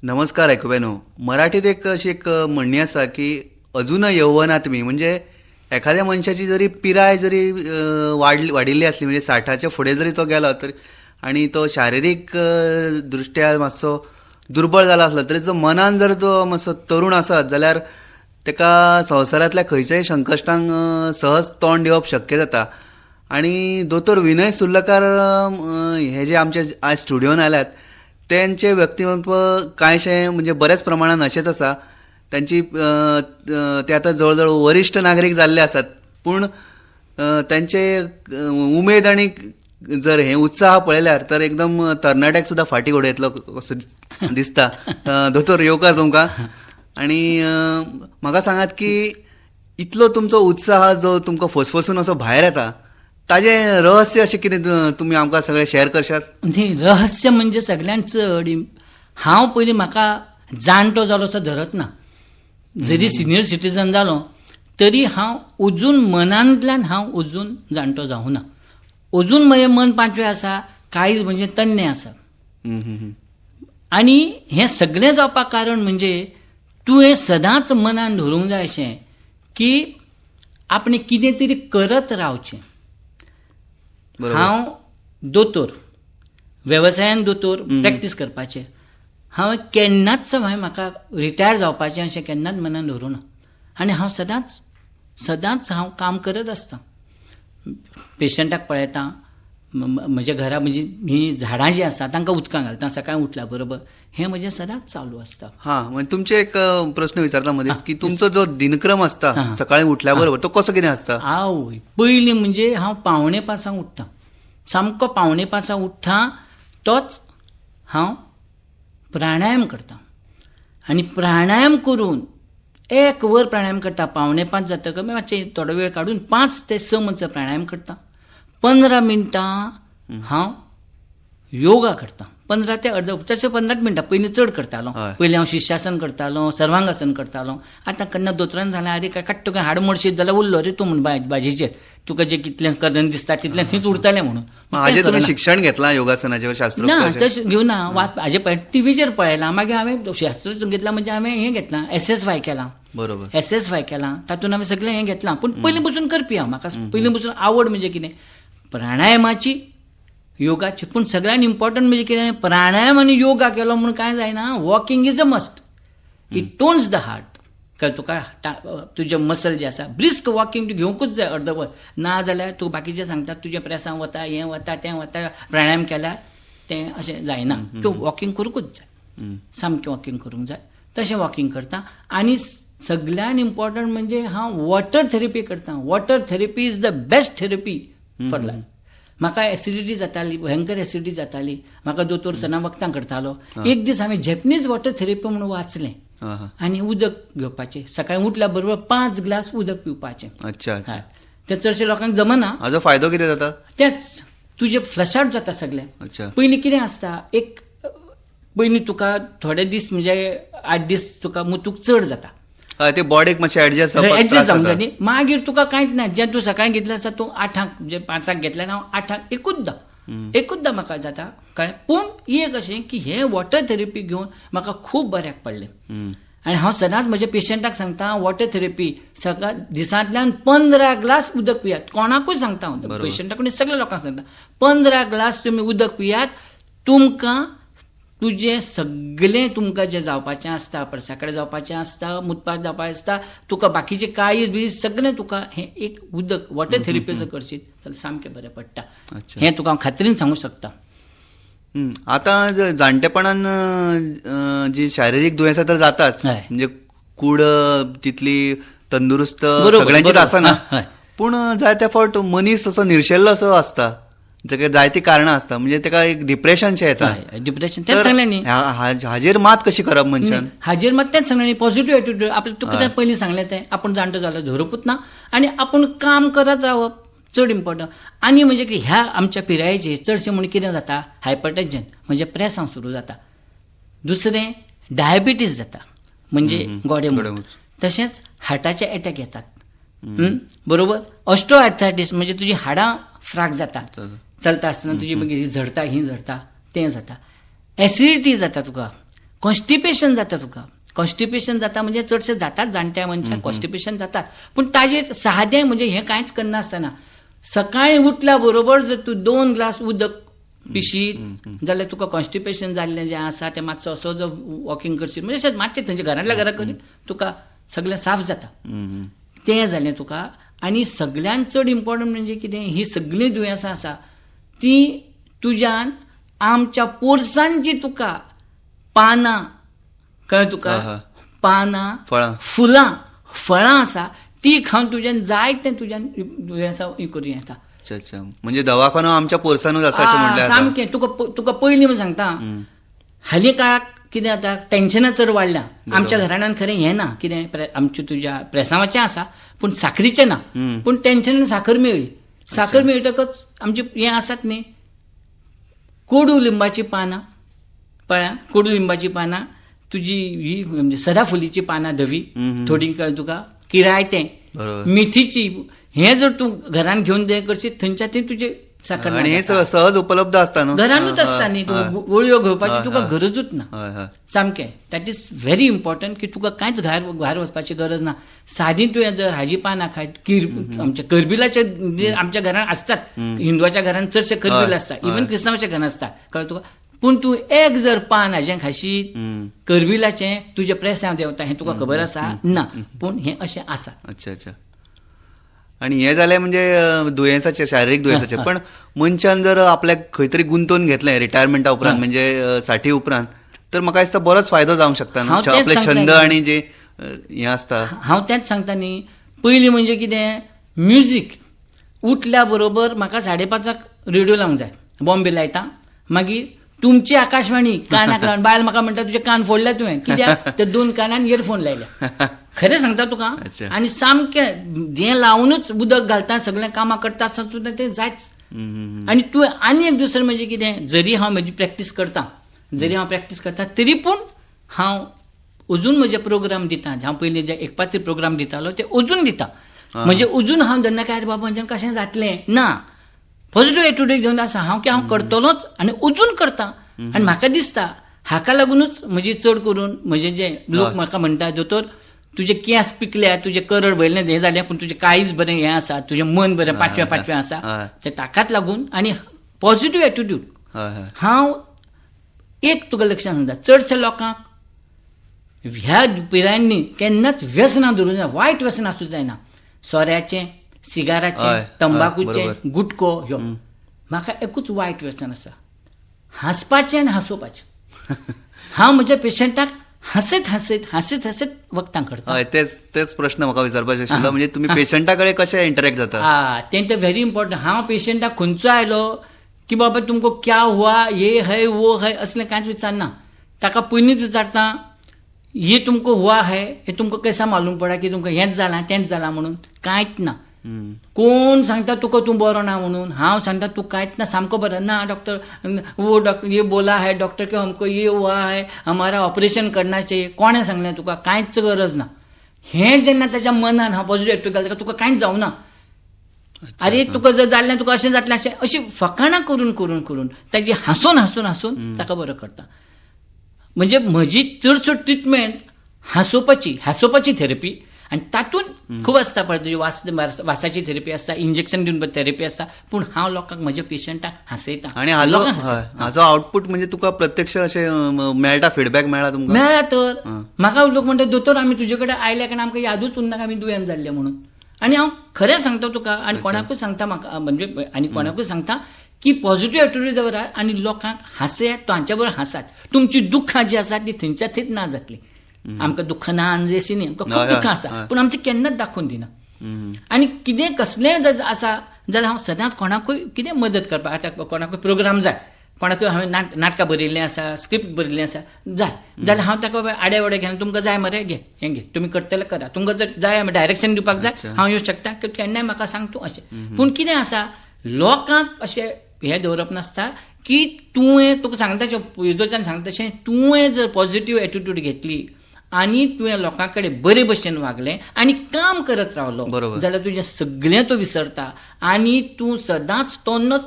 नमस्कार ऐकूबेनो. मराठीत अशी एक म्हणणी असा की अजून यौवनात मी, म्हणजे एखाद्या मनशाची जरी पिराय जरी वाढिल्ली असली, म्हणजे 60च्या फुडें जरी तो गेलो तरी आणि तो शारिरीक दृष्ट्या मातसो दुर्बळ जाला असलो तरी जो मनान जर तो मातसो तरुण आसत जाल्यार तेका संवसारांतल्या खंयच्याय संकश्टांक सहज तोंड दिवप शक्य जाता. आणि दोतोर विनय सुर्लकार हे जे आमचे आज स्टुडिओन आल्यात त्यांचे व्यक्तिमत्व कांयशें म्हणजे बऱ्याच प्रमाणात अशेंच आसा. त्यांची ते आता जवळजवळ वरिष्ठ नागरिक जाल्ले आसात, पण त्यांचे उमेद आणि जर हे उत्साह पळयल्यार तर एकदम तरणाट्याक सुद्धा फाटी उडयतलो असो दिसता. दोतोर येवकार तुमकां. आणि म्हाका सांगात की इतलो तुमचो उत्साह जो तुमकां फसफसून असो भायर येता ताजे रहस्य अशें कितें तुमी आमकां सगळें शेअर करशात? न्ही, रहस्य म्हणजे सगळ्यात चड हांव पयलीं म्हाका जाणटो जालो असो धरत ना. जरी सिनियर सिटीजन जालो तरी हांव अजून मनांतल्यान हांव अजून जाणटो जावं ना. अजून म्हजें मन पांचवें आसा, काळीज म्हणजे तन्नें आसा. आनी हें सगळें जावपाक कारण म्हणजे तूं हें सदांच मनान धरूंक जाय अशें की आपणें कितें तरी करत रावचें. हांव दोतोर, वेवसायान दोतोर प्रॅक्टीस करपाचें. हांव केन्नाच म्हाका रिटायर जावपाचें अशें केन्नाच मनान धरूं ना. आनी हांव सदांच हांव काम करत आसता. पेशंटाक पळयता, म्हज्या घरा म्हणजे ही झाडां जीं आसा तांकां उदकां घालता सकाळीं उठल्या बरोबर. हें म्हजें सदांच चालू आसता. हां, म्हणजे तुमचे एक प्रश्न विचारता मध्येच की तुमचो जो दिनक्रम आसता सकाळीं उठल्या बरोबर तो कसो कितें आसता? आवय, पयलीं म्हणजे हांव 4:45 उठ्ठां. सामको 4:45 उठ्ठां. तोच हांव प्राणायाम करता. आनी प्राणायाम करून 1 वर प्राणायाम करता. 4:45 जातकच मातशें थोडो वेळ काडून 5 ते 6 म्हणसर प्राणायाम करता. 15 मिनटां हांव योगा करता. 15 ते अर्द चडशे 15 मिनटां. पयलीं चड करतालो. पयलीं हांव शिश्यासन करतालो, सर्वांगासन करतालो. आतां केन्ना दोतोरान सांगलें, आरे काय काट तुका हाड मोडशीत जाल्यार उरलो रे तूं म्हूण बाजीचेर. तुका जें कितलें करण दिसता तितलें थंयच उरतलें म्हणून. हाजें तुमी शिक्षण घेतलां योगासनाचेर, शास्त्रोक्त? ना, तशें घेवना. हाजे पळय टीव्हीचेर पळयलां. मागीर हांवें शास्त्र घेतलां म्हणजे हांवें हें घेतलां, SSY केलां. बरोबर. SSY केलां. तातूंत हांवें सगळें हें घेतलां. पूण पयलीं पसून करपी हांव. म्हाका पयलीं पसून आवड म्हणजे कितें, प्राणायामाची, योगाची. पूण सगळ्यात इम्पॉर्टंट म्हणजे कितें, प्राणायाम आनी योगा केलो म्हणून कांय जायना. Walking is a must. It tones the heart. कळ्ळें तुका? तुजे मसल जे आसा, ब्रिस्क वॉकिंग तूं घेवंकूच जाय अर्दवर. ना जाल्यार तूं बाकीचें सांगता तुजें प्रेसां वता, हें वता, तें वता, प्राणायाम केल्यार तें अशें जायना. तूं वॉकिंग करूंकूच जाय. सामकें वॉकिंग करूंक जाय. तशें वॉकिंग करता. आनी सगळ्यात इम्पॉर्टंट म्हणजे हांव वॉटर थेरपी करता. Water therapy is the best therapy for life. म्हाका एसिडिटी जाताली, भयंकर एसिडिटी जाताली. म्हाका दोतोर सदां वखदां करतालो. एक दीस हांवें जॅपनीज वॉटर थेरपी म्हणून वाचलें. आनी उदक घेवपाचें. सकाळीं उठल्या बरोबर 5 ग्लास उदक पिवपाचें. अच्छा. तें चडशे लोकांक जमना. हाजो फायदो कितें जाता? तेंच तुजें फ्लश आवट जाता सगळें. अच्छा. पयलीं कितें आसता, पयलीं तुका थोडे दीस म्हणजे 8 दीस तुका मुतूक चड जाता. ते बॉडीक मातशें एडजस्ट जावंक जाय न्ही. मागीर तुका कांयच ना. जें तूं सकाळीं घेतलें आसा तूं 8 म्हणजे 5 घेतलें ना, हांव 8 एकूचदां म्हाका जाता. कळ्ळें? पूण एक अशें की हे वॉटर थेरपी घेवन म्हाका खूब बऱ्याक पडलें. आनी हांव सदांच म्हज्या पेशंटाक सांगता, वॉटर थेरपी सकाळ दिसांतल्यान 15 ग्लास उदक पियात. कोणाकूय सांगता हांव, पेशंटाक आनी सगळ्या लोकांक सांगता, 15 ग्लास तुमी उदक पियात. तुमकां तुजें सगळें तुमकां जें जावपाचें आसता, परसाकडें जावपाचें आसता, मुतपाक जावपाचें आसता, तुका बाकीचें काळीज बीज सगळें तुका हें एक उदक वॉटर थेरपी जर करशीत जाल्यार सामकें बरें पडटा. हें तुका हांव खात्रीन सांगूं शकता. आतां जाणटेपणान जी शारिरीक दुयेंसां तर जाताच, म्हणजे कूड तितली तंदुरुस्त सगळ्यांचीच आसना. पूण जायत्या फावट मनीस असो निर्शेल्लो असो आसता, जाका जायतीं कारणां आसता. म्हणजे ताका एक डिप्रेशनशें येता. डिप्रेशन तेंच सांगलें न्ही. हाजेर मात कशी करप मनशान? हाजेर मात तेंच सांगलें न्ही. Positive attitude. आपलें तुका तें पयलीं सांगलें तें, आपूण जाणटो जाल्यार धरुपूच ना आनी आपूण काम करत रावप चड इम्पॉर्टंट. आनी म्हणजे कितें, ह्या आमच्या पिरायेचेर चडशें म्हणून कितें जाता, हायपरटेन्शन म्हणजे प्रेसां सुरू जाता. दुसरें डायबिटीज जाता म्हणजे गोडेमूत. तशेंच हार्टाचे एटॅक येतात. बरोबर. ऑस्टिओआर्थरायटीस म्हणजे तुजी हाडां फ्राक जाता. चलता आसतना तुजी मागीर ही झडटा, तें जाता. एसिडिटी जाता तुका. कॉन्स्टिपेशन जाता तुका. कॉन्स्टिपेशन जाता म्हणजे चडशे जातात जाणट्या मनशाक कॉन्स्टिपेशन जातात, पूण ताजेर सादें म्हणजे हें कांयच करनासतना सकाळीं उठल्या बरोबर जर तूं 2 ग्लास उदक पिशीत जाल्यार तुका कॉन्स्टिपेशन जाल्लें जें आसा तें मातसो असो जर वॉकिंग करशीत म्हणजे मातशें थंयच्या घरांतल्या घरा करीत तुका सगळें साफ जाता. तें जालें तुका. आनी सगळ्यान चड इम्पॉर्टंट म्हणजे कितें, ही सगळीं दुयेंसां आसा ती तुज्यान आमच्या पोरसान जी तुका पानां कळ्ळें तुका, पानां, फळां, फळां आसा ती खावन तुज्यान जायतें तुज्यान दुयेंसां करूं येता. अच्छा. म्हणजे दवाखानो आमच्या पोरसानूच आसा अशें म्हटलें जाता. सामकें. तुका पयलीं म्हण सांगता, हालीं काळाक कितें जाता, टेन्शनां चड वाडल्या. आमच्या घराण्यांत खरें हें ना, कितें आमच्या तुज्या प्रेसांवाचें आसा पूण साखरीचें ना, पूण टेन्शनान साखर मेळ्ळी. साखर मेळटकच आमचें हें आसात न्ही, कोडू लिंबाची पानां, पळया कोडू लिंबाची पानां, तुजी ही म्हणजे सदाफुलीची पानां धवी थोडी, तुका किरायतें, मेथीची, हें जर तूं घरान घेवन जें करशीत थंयच्या थंय तुजें साखर. आणि हे सहज उपलब्ध असता न्हू, घरानूच आसता न्ही, वळ्यो घेवपाची तुका गरजूच ना. सामकें. दॅट इज व्हेरी इम्पॉर्टंट की तुका कांयच भायर वचपाची गरज ना. सादी तुवें जर हाजी पानां खायत, आमच्या करबिलाचे जे आमच्या घरांत आसतात, हिंदूच्या घरांत चडशे करबील आसता, इवन क्रिस्तांवाच्या घरांत आसता, कळ्ळें तुका. पूण तूं एक जर पान हाजें खाशीत करबिलाचें, तुजें प्रेसांव देंवता हें तुका खबर आसा ना, पूण हें अशें आसा. अच्छा. आणि हे जालें म्हणजे दुयेंसाचेर, शारिरीक दुयेंसाचेर. पण मनशान जर आपल्याक खंय तरी गुंतोवन घेतलें रिटायरमेंटा उपरांत, म्हणजे 60 उपरांत, तर म्हाका दिसता बरोच फायदो जावंक शकता न्हू, आपले छंद आणि जे हें आसता. हांव तेंच सांगता न्ही. पयलीं म्हणजे कितें, म्युजीक उठल्या बरोबर म्हाका 5:30 रेडिओ लावंक जाय, बॉम्बे लायता, मागीर तुमची आकाशवाणी कानाक लावन, बायल म्हाका म्हणटा तुजे कान फोडल्या तुवें, कित्याक ते 2 कानान इयरफोन लायल्या. खरें सांगता तुका. आनी सामकें जें लावनूच उदक घालता, सगळें कामां करता आसतना सुद्दां तें जायच. आनी तुवें आनी एक दुसरें म्हणजे कितें, जरी हांव म्हजी प्रॅक्टीस करता तरी पूण हांव अजून म्हजे प्रोग्राम दिता. हांव पयलीं जे एकपात्री प्रोग्राम दितालो ते अजून दिता. म्हणजे अजून हांव धरना काय बाबा म्हज्यान कशें जातलें ना, पॉझिटिव्ह एटिट्यूड घेवन आसा हांव, की हांव करतलोच आनी अजून करता. आनी म्हाका दिसता हाका लागूनच म्हजी चड करून म्हजे जे लोक म्हाका म्हणटा, दोतोर तुजे केंस पिकल्या, तुजे करड वयलें हें जालें, पूण तुजें काळीज बरें हें आसा, तुजें मन बरें पांचवें आसा, तें ताकाच लागून. आनी पॉझिटिव्ह एटिट्यूड. हांव एक तुका लक्षांत सांगता, चडशे लोकांक ह्या पिरायेंनी केन्नाच व्यसनां धरूं जायना, वायट व्यसन आसूं जायना. सोऱ्याचें, सिगाराचें, तंबाखूचें, गुटको, ह्यो. म्हाका एकूच वायट व्यसन आसा, हांसपाचें आनी हांसोवपाचें. हांव म्हज्या पेशंटाक हसत वखदां करता. तेच प्रश्न म्हाका विचारपाचो आशिल्लो, म्हणजे तुमी पेशंटा कडेन कशें इंटरॅक्ट जाता. तें व्हेरी इम्पॉर्टंट. हांव पेशंटाक खंयचो आयलो की बाबा तुमको क्या हुआ, ये है वो है, असलें कांयच विचारना. ताका पयलींच विचारता, ये तुमको हुआ है, हे तुमको कैसा मालूम पडा की तुमकां हेंच जालां तेंच जालां म्हणून. कांयच ना. कोण सांगता तुका तूं बरो ना म्हणून, हांव सांगता तूं कांयच ना, सामको बरो ना डॉक्टर, वो डॉक्टर ये बोला है डॉक्टर की हमको ये हुआ है, हमारा ऑपरेशन करना चाहिए. कोणें सांगलें तुका, कांयच गरज ना. हें जेन्ना ताच्या मनान हांव पॉझिटिव्ह एटिट्यूड घालता, तुका कांयच जावना. अरे तुका जर जाल्लें तुका अशें जातलें अशी फकाणां करून ताची हांसून ताका बरो करता. म्हणजे म्हजी चडसो ट्रिटमेंट हांसोवपाची थेरपी. आनी तातूंत खूब आसता पळय, तुजी वासाची थेरपी आसता, इंजेक्शन दिवन थेरपी आसता, पूण हांव लोकांक म्हज्या पेशंटाक हांसयता. आनी हाजो आउटपूट म्हणजे तुका प्रत्यक्ष अशें मेळटा, फीडबॅक मेळ्ळा तुमकां? मेळ्ळा तर. म्हाका लोक म्हणटा दोतोर आमी तुजे कडेन आयल्या कारण आमकां यादूच उरना आमी दुयेंत जाल्ले म्हणून. आनी हांव खरें सांगता तुका, आनी कोणाकूय सांगता म्हाका, म्हणजे आनी कोणाकूय सांगता की पॉझिटिव्ह एटिट्यूड दवरा आनी लोकांक हांसयात, तांच्या बरोबर हांसात. तुमची दुख्खां जी आसात ती थंयच्या थंयच ना जातली. आमकां दुख्खां ना अशी न्ही, आमकां खूब दुख्खां आसा, पूण आमी ती केन्नाच दाखोवन दिना. आनी कितें कसलेंय जर आसा जाल्यार हांव सदांच कोणाकूय कितें मदत करपाक, आतां कोणाकूय प्रोग्राम जाय, कोणाकूय हांवें नाटकां बरयल्लीं आसा, स्क्रिप्ट बरयल्लीं आसा जाय, जाल्यार हांव ताका आडे वडे घेवन तुमकां जाय मरे हें घे, तुमी करतले करा, तुमकां जर जाय डायरेक्शन दिवपाक जाय हांव येवंक शकता, केन्नाय म्हाका सांग तूं अशें. पूण कितें आसा, लोकांक अशें हें दवरप नासता की तुवें तुका सांगता तशें सांगता तशें तुवें जर पॉझिटिव्ह एटिट्यूड घेतली आनी तुवें लोकां कडेन बरे भशेन वागलें आनी काम करत रावलो जाल्यार तुजें सगळें तूं विसरता आनी तूं सदांच तोन्नच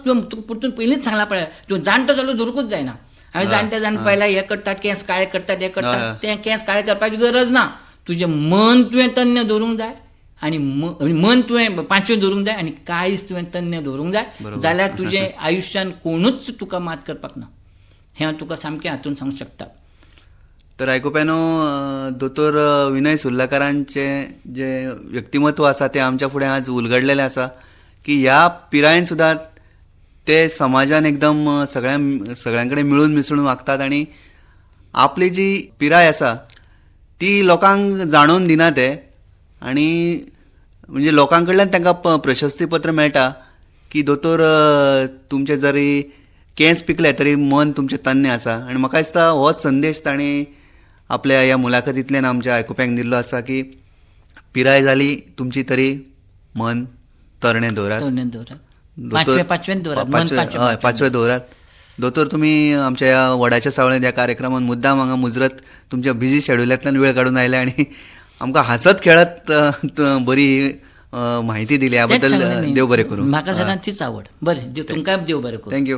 परतून पयलींच सांगलां पळय, तूं जाणटो जालो धरुकूच जायना. हांवें जाणटे पयला हे करतात केंस काळे करतात हे करतात ते केंस काळे करपाची गरज ना. तुजें मन तुवें तन्य दवरूंक जाय आनी मन तुवें पांचवें दवरूंक जाय आनी काळीज तुवें तन्य दवरूंक जाय जाल्यार तुजें आयुश्यान कोणूच तुका मात करपाक ना. हें हांव तुका सामकें हातून सांगूंक शकता. तर आयकुप्यानो दोतोर विनय सुर्लकारांचे जे व्यक्तिमत्व आसा ते आमच्या फुडें आज उलगडलेलें आसा की ह्या पिरायेन सुद्दां ते समाजान एकदम सगळ्यां कडेन मिळून मिसळून वागतात आनी आपली जी पिराय आसा ती लोकांक जाणून दिना ते आनी म्हणजे लोकां कडल्यान तांकां प्रशस्तीपत्र मेळटा की दोतोर तुमचे जरी केंस पिकले तरी मन तुमचें तन्य आसा. आनी म्हाका दिसता होच संदेश तांणी आपल्या ह्या मुलाखतींतल्यान आमच्या आयकुप्यांक दिल्लो आसा की पिराय जाली तुमची तरी मन तरणें दवरात. पांचवें दवरात. दोतोर तुमी आमच्या ह्या वडाच्या सावळेंत ह्या कार्यक्रमांत मुद्दाम हांगा मुजरत तुमच्या बिझी शेड्युलांतल्यान वेळ काडून आयले आनी आमकां हांसत खेळत बरी म्हायती दिली. ह्या बद्दल देव बरें करूं. म्हाका सदांच तीच आवड. बरें तुमकां देव बरें करूं. थँक्यू.